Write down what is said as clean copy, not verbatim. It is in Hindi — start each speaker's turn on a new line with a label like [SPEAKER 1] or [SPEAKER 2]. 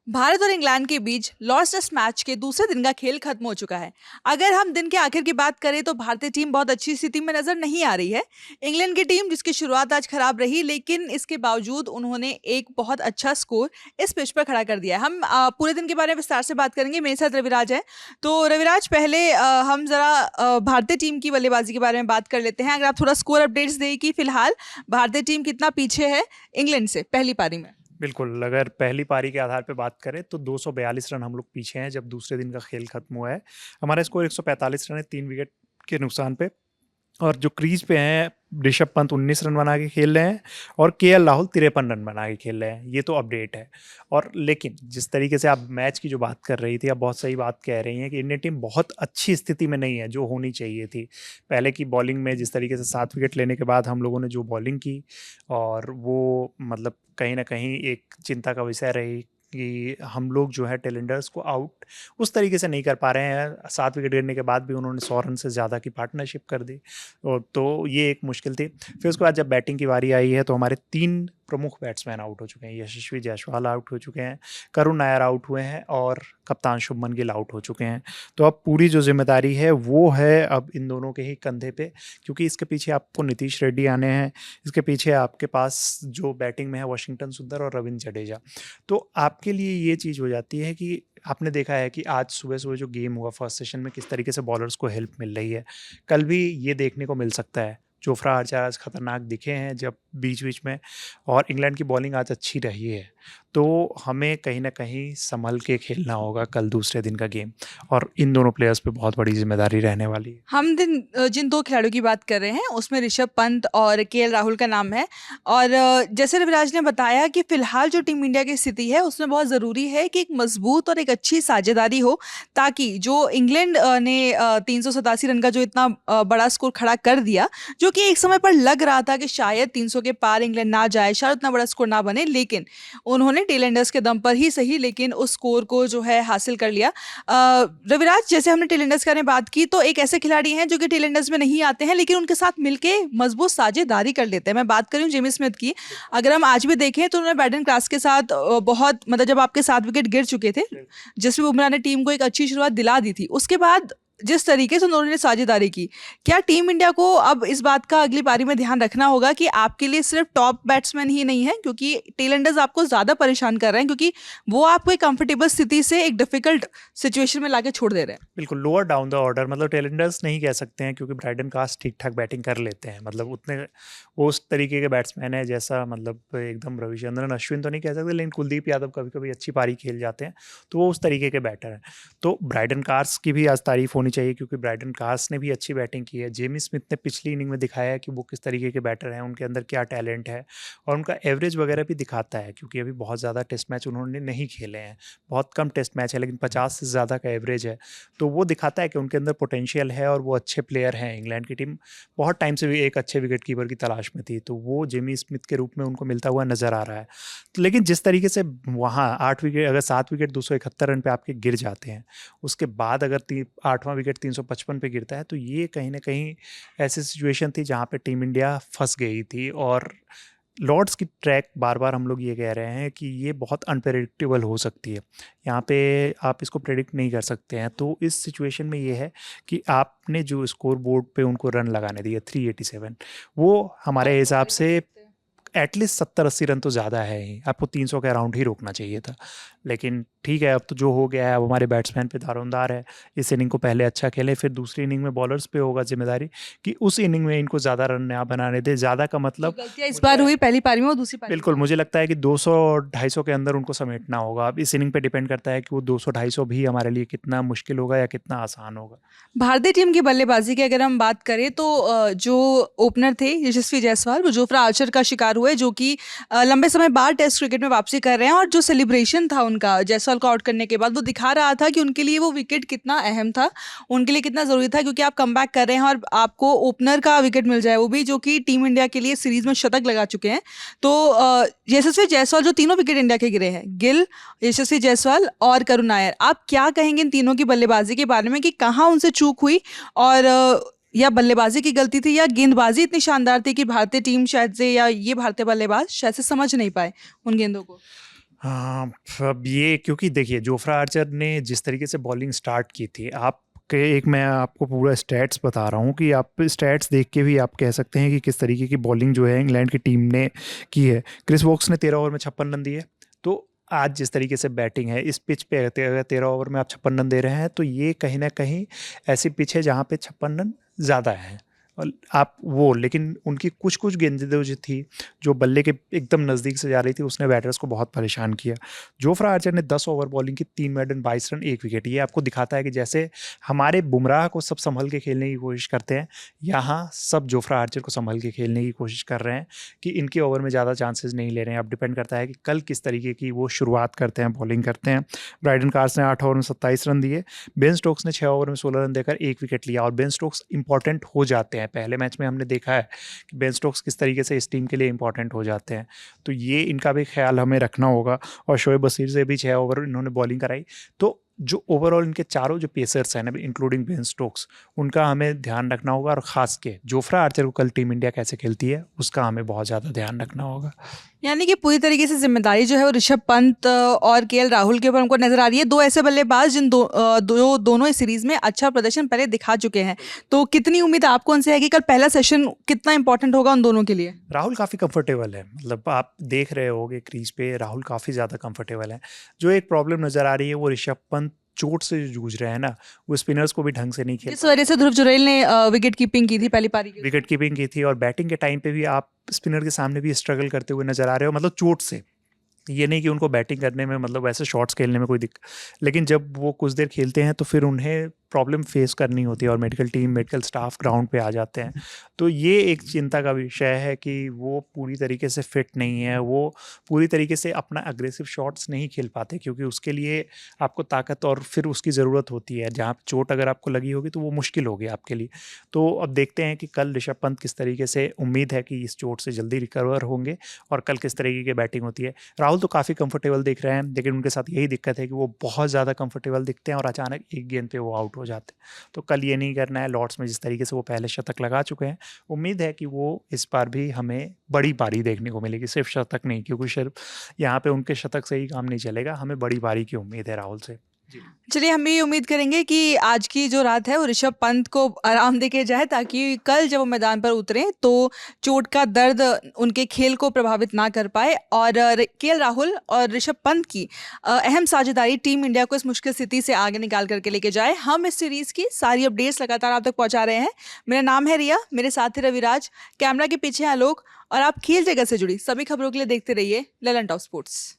[SPEAKER 1] भारत और इंग्लैंड के बीच लॉर्ड्स टेस्ट मैच के दूसरे दिन का खेल खत्म हो चुका है। अगर हम दिन के आखिर की बात करें तो भारतीय टीम बहुत अच्छी स्थिति में नजर नहीं आ रही है। इंग्लैंड की टीम जिसकी शुरुआत आज खराब रही, लेकिन इसके बावजूद उन्होंने एक बहुत अच्छा स्कोर इस पिच पर खड़ा कर दिया है। हम पूरे दिन के बारे में विस्तार से बात करेंगे। मेरे साथ रविराज है। तो रविराज, पहले हम जरा भारतीय टीम की बल्लेबाजी के बारे में बात कर लेते हैं। अगर आप थोड़ा स्कोर अपडेट्स दें कि फिलहाल भारतीय टीम कितना पीछे है इंग्लैंड से पहली पारी में।
[SPEAKER 2] बिल्कुल, अगर पहली पारी के आधार पे बात करें तो 242 रन हम लोग पीछे हैं जब दूसरे दिन का खेल खत्म हुआ है। हमारा स्कोर 145 रन है 3 विकेट के नुकसान पे। और जो क्रीज पे हैं, ऋषभ पंत 19 रन बना के खेल रहे हैं और केएल राहुल 53 रन बना के खेल रहे हैं। ये तो अपडेट है। और लेकिन जिस तरीके से आप मैच की जो बात कर रही थी, आप बहुत सही बात कह रही हैं कि इंडियन टीम बहुत अच्छी स्थिति में नहीं है जो होनी चाहिए थी। पहले की बॉलिंग में जिस तरीके से 7 विकेट लेने के बाद हम लोगों ने जो बॉलिंग की, और वो मतलब कहीं ना कहीं एक चिंता का विषय रही कि हम लोग जो है टेलेंडर्स को आउट उस तरीके से नहीं कर पा रहे हैं। 7 विकेट गिरने के बाद भी उन्होंने 100 रन से ज़्यादा की पार्टनरशिप कर दी, और तो ये एक मुश्किल थी। फिर उसके बाद जब बैटिंग की बारी आई है तो हमारे 3 प्रमुख बैट्समैन आउट हो चुके हैं। यशस्वी जायसवाल आउट हो चुके हैं, करुण नायर आउट हुए हैं और कप्तान शुभमन गिल आउट हो चुके हैं। तो अब पूरी जो जिम्मेदारी है वो है अब इन दोनों के ही कंधे पे, क्योंकि इसके पीछे आपको नीतीश रेड्डी आने हैं, इसके पीछे आपके पास जो बैटिंग में है वाशिंगटन सुंदर और रविंद्र जडेजा। तो आपके लिए ये चीज़ हो जाती है कि आपने देखा है कि आज सुबह सुबह जो गेम हुआ फर्स्ट सेशन में, किस तरीके से बॉलर्स को हेल्प मिल रही है। कल भी ये देखने को मिल सकता है। जोफ्रा आर्चर आज खतरनाक दिखे हैं जब बीच बीच में, और इंग्लैंड की बॉलिंग आज अच्छी रही है। तो हमें कहीं ना कहीं संभल के खेलना होगा कल दूसरे दिन का गेम, और इन दोनों प्लेयर्स पे बहुत बड़ी जिम्मेदारी रहने वाली है।
[SPEAKER 1] हम जिन दो खिलाड़ियों की बात कर रहे हैं उसमें ऋषभ पंत और केएल राहुल का नाम है। और जैसे रविराज ने बताया कि फिलहाल जो टीम इंडिया की स्थिति है उसमें बहुत ज़रूरी है कि एक मजबूत और एक अच्छी साझेदारी हो, ताकि जो इंग्लैंड ने 387 रन का जो इतना बड़ा स्कोर खड़ा कर दिया, जो कि एक समय पर लग रहा था कि शायद 300 के पार इंग्लैंड ना जाए, शायद उतना बड़ा स्कोर ना बने, लेकिन उन्होंने टेलेंडर्स के दम पर ही सही लेकिन उस स्कोर को जो है हासिल कर लिया। रविराज, जैसे हमने टेलेंडर्स का बात की, तो एक ऐसे खिलाड़ी हैं जो कि टेलेंडर्स में नहीं आते हैं लेकिन उनके साथ मिलके मजबूत साझेदारी कर लेते हैं। मैं बात कर रही हूँ जेमी स्मिथ की। अगर हम आज भी देखें तो उन्होंने बैडन क्लास के साथ बहुत मतलब जब आपके 7 विकेट गिर चुके थे, जसप्रीत बुमराह ने टीम को एक अच्छी शुरुआत दिला दी थी, उसके बाद जिस तरीके से उन्होंने साझेदारी की, क्या टीम इंडिया को अब इस बात का अगली पारी में ध्यान रखना होगा कि आपके लिए सिर्फ टॉप बैट्समैन ही नहीं है, क्योंकि टेलेंडर्स आपको ज्यादा परेशान कर रहे हैं, क्योंकि वो आपको एक कंफर्टेबल स्थिति से एक डिफिकल्ट सिचुएशन में लाके छोड़ दे रहे हैं।
[SPEAKER 2] बिल्कुल लोअर डाउन द ऑर्डर, मतलब टेलेंडर्स नहीं कह सकते हैं क्योंकि ब्राइडन कास्ट ठीक ठाक बैटिंग कर लेते हैं। मतलब उतने वो उस तरीके के बैट्समैन है जैसा मतलब एकदम रविचंद्रन अश्विन तो नहीं कह सकते, लेकिन कुलदीप यादव कभी कभी अच्छी पारी खेल जाते हैं, तो वो उस तरीके के बैटर हैं। तो ब्राइडन कार्स की भी आज तारीफ होनी चाहिए क्योंकि ब्राइडन कार्स ने भी अच्छी बैटिंग की है। जेमी स्मिथ ने पिछली इनिंग में दिखाया है कि वो किस तरीके के बैटर हैं, उनके अंदर क्या टैलेंट है, और उनका एवरेज वगैरह भी दिखाता है क्योंकि अभी बहुत ज़्यादा टेस्ट मैच उन्होंने नहीं खेले हैं। बहुत कम टेस्ट मैच है लेकिन 50 से ज़्यादा का एवरेज है, तो वो दिखाता है कि उनके अंदर पोटेंशियल है और वो अच्छे प्लेयर हैं। इंग्लैंड की टीम बहुत टाइम से भी एक अच्छे विकेट कीपर की तलाश में थी, तो वो जेमी स्मिथ के रूप में उनको मिलता हुआ नजर आ रहा है। तो लेकिन जिस तरीके से वहाँ 8 विकेट, अगर 7 विकेट 271 रन पे आपके गिर जाते हैं, उसके बाद अगर 8वां विकेट 355 पे गिरता है, तो ये कहीं ना कहीं ऐसी सिचुएशन थी जहाँ पे टीम इंडिया फंस गई थी। और लॉर्ड्स की ट्रैक बार बार हम लोग ये कह रहे हैं कि ये बहुत अनप्रेडिक्टेबल हो सकती है, यहाँ पे आप इसको प्रेडिक्ट नहीं कर सकते हैं। तो इस सिचुएशन में ये है कि आपने जो स्कोर बोर्ड पे उनको रन लगाने दिए 387, वो हमारे हिसाब से एटलीस्ट 70-80 रन तो ज़्यादा है ही, आपको 300 के अराउंड ही रोकना चाहिए था। लेकिन ठीक है, अब तो जो हो गया है, अब हमारे बैट्समैन पे दारोमदार है। इस इनिंग को पहले अच्छा खेले, फिर दूसरी इनिंग में बॉलर्स पे होगा जिम्मेदारी कि उस इनिंग में इनको ज़्यादा रन ना बनाने दे। ज़्यादा का मतलब
[SPEAKER 1] गलतियां इस बार हुई पहली पारी में, वो दूसरी पारी
[SPEAKER 2] बिल्कुल मुझे लगता है कि 200-250 के अंदर उनको समेटना होगा। अब इस इनिंग पे डिपेंड करता है कि वो 200-250 भी हमारे लिए कितना मुश्किल होगा या कितना आसान होगा।
[SPEAKER 1] भारतीय टीम की बल्लेबाजी की अगर हम बात करें तो जो ओपनर थे यशस्वी जायसवाल, वो जोफ्रा आर्चर का शिकार हुए, जो कि लंबे समय बाद टेस्ट क्रिकेट में वापसी कर रहे हैं। और जो सेलिब्रेशन था उनका जायसवाल को आउट करने के बाद, वो दिखा रहा था कि उनके लिए वो विकेट कितना अहम था, उनके लिए कितना ज़रूरी था, क्योंकि आप कमबैक कर रहे हैं और आपको ओपनर का विकेट मिल जाए, वो भी जो कि टीम इंडिया के लिए सीरीज में शतक लगा चुके हैं। तो यशस्वी जायसवाल, जो तीनों विकेट इंडिया के गिरे हैं, गिल, यशस्वी जायसवाल और करुण नायर, आप क्या कहेंगे इन तीनों की बल्लेबाजी के बारे में कि कहाँ उनसे चूक हुई, और या बल्लेबाजी की गलती थी, या गेंदबाजी इतनी शानदार थी कि भारतीय टीम शायद से, या ये भारतीय बल्लेबाज शायद से समझ नहीं पाए उन गेंदों को?
[SPEAKER 2] हाँ, अब ये क्योंकि देखिए जोफ्रा आर्चर ने जिस तरीके से बॉलिंग स्टार्ट की थी, आप के एक मैं आपको पूरा स्टैट्स बता रहा हूँ कि आप स्टैट्स देख के भी आप कह सकते हैं कि किस तरीके की बॉलिंग जो है इंग्लैंड की टीम ने की है। क्रिस वोक्स ने 13 ओवर में 56 रन दिए। तो आज जिस तरीके से बैटिंग है इस पिच पे अगर 13 ओवर में आप 56 रन दे रहे हैं तो ये कहीं ना कहीं ऐसी पिच है जहाँ पे 56 रन ज़्यादा है। और आप वो लेकिन उनकी कुछ कुछ गेंदें जो थी जो बल्ले के एकदम नज़दीक से जा रही थी उसने बैटर्स को बहुत परेशान किया। जोफ्रा आर्चर ने 10 ओवर बॉलिंग की 3 मेडन 22 रन 1 विकेट। ये आपको दिखाता है कि जैसे हमारे बुमराह को सब संभल के खेलने की कोशिश करते हैं, यहाँ सब जोफ्रा आर्चर को संभल के खेलने की कोशिश कर रहे हैं कि इनके ओवर में ज़्यादा चांसेस नहीं ले रहे हैं। अब डिपेंड करता है कि कल किस तरीके की वो शुरुआत करते हैं, बॉलिंग करते हैं। ब्राइडन कार्स ने 8 ओवर में 27 रन दिए। बेन स्टोक्स ने 6 ओवर में 16 रन देकर 1 विकेट लिया और बेन स्टोक्स इंपॉर्टेंट हो जाते हैं। पहले मैच में हमने देखा है कि बेन स्टोक्स किस तरीके से इस टीम के लिए इंपॉर्टेंट हो जाते हैं, तो ये इनका भी ख्याल हमें रखना होगा। और शोएब बशीर से भी 6 ओवर इन्होंने बॉलिंग कराई। तो जो ओवरऑल इनके चारों जो पेसर्स हैं ना इंक्लूडिंग बेन स्टोक्स, उनका हमें ध्यान रखना होगा और ख़ास के जोफ्रा आर्चर को कल टीम इंडिया कैसे खेलती है उसका हमें बहुत ज़्यादा ध्यान रखना होगा।
[SPEAKER 1] यानी कि पूरी तरीके से जिम्मेदारी जो है वो ऋषभ पंत और केएल राहुल के ऊपर हमको नजर आ रही है। दो ऐसे बल्लेबाज जिन दोनों इस सीरीज में अच्छा प्रदर्शन पहले दिखा चुके हैं। तो कितनी उम्मीद आपको उनसे है कि कल पहला सेशन कितना इंपॉर्टेंट होगा उन दोनों के लिए?
[SPEAKER 2] राहुल काफ़ी कंफर्टेबल है, मतलब आप देख रहे होगे क्रीज पे राहुल काफ़ी ज़्यादा कंफर्टेबल है। जो एक प्रॉब्लम नज़र आ रही है वो ऋषभ पंत चोट से जो जूझ रहे हैं ना, वो स्पिनर्स को भी ढंग से नहीं खेल
[SPEAKER 1] इस वजह से ध्रुव जुरैल ने विकेट कीपिंग की थी पहली पारी के।
[SPEAKER 2] विकेट कीपिंग की थी और बैटिंग के टाइम पे भी आप स्पिनर के सामने भी स्ट्रगल करते हुए नजर आ रहे हो, मतलब चोट से। ये नहीं कि उनको बैटिंग करने में मतलब वैसे शॉट्स खेलने में कोई दिक्कत, लेकिन जब वो कुछ देर खेलते हैं तो फिर उन्हें प्रॉब्लम फेस करनी होती है और medical team medical staff ground पे आ जाते हैं। तो ये एक चिंता का विषय है कि वो पूरी तरीके से फिट नहीं है, वो पूरी तरीके से अपना अग्रेसिव शॉट्स नहीं खेल पाते क्योंकि उसके लिए आपको ताकत और फिर उसकी ज़रूरत होती है। जहाँ चोट अगर आपको लगी होगी तो वो मुश्किल होगी आपके लिए। तो अब देखते हैं कि कल ऋषभ पंत किस तरीके से, उम्मीद है कि इस चोट से जल्दी रिकवर होंगे और कल किस तरीके की बैटिंग होती है। राहुल तो काफ़ी कंफर्टेबल दिख रहे हैं, लेकिन उनके साथ यही दिक्कत है कि वो बहुत ज़्यादा कंफर्टेबल दिखते हैं और अचानक एक गेंद पे वो आउट हो जाते हैं। तो कल ये नहीं करना है। लॉर्ड्स में जिस तरीके से वो पहले शतक लगा चुके हैं, उम्मीद है कि वो इस बार भी हमें बड़ी पारी देखने को मिलेगी, सिर्फ शतक नहीं, क्योंकि सिर्फ यहाँ पे उनके शतक से ही काम नहीं चलेगा, हमें बड़ी पारी की उम्मीद है राहुल से।
[SPEAKER 1] चलिए हम भी उम्मीद करेंगे कि आज की जो रात है वो ऋषभ पंत को आराम देके जाए ताकि कल जब वो मैदान पर उतरें तो चोट का दर्द उनके खेल को प्रभावित ना कर पाए। और केएल राहुल और ऋषभ पंत की अहम साझेदारी टीम इंडिया को इस मुश्किल स्थिति से आगे निकाल करके लेके जाए। हम इस सीरीज की सारी अपडेट्स लगातार आप तक पहुंचा रहे हैं। मेरा नाम है रिया, मेरे साथी रविराज, कैमरा के पीछे हैं आलोक और आप खेल जगत से जुड़ी सभी खबरों के लिए देखते रहिए ललन टॉप स्पोर्ट्स।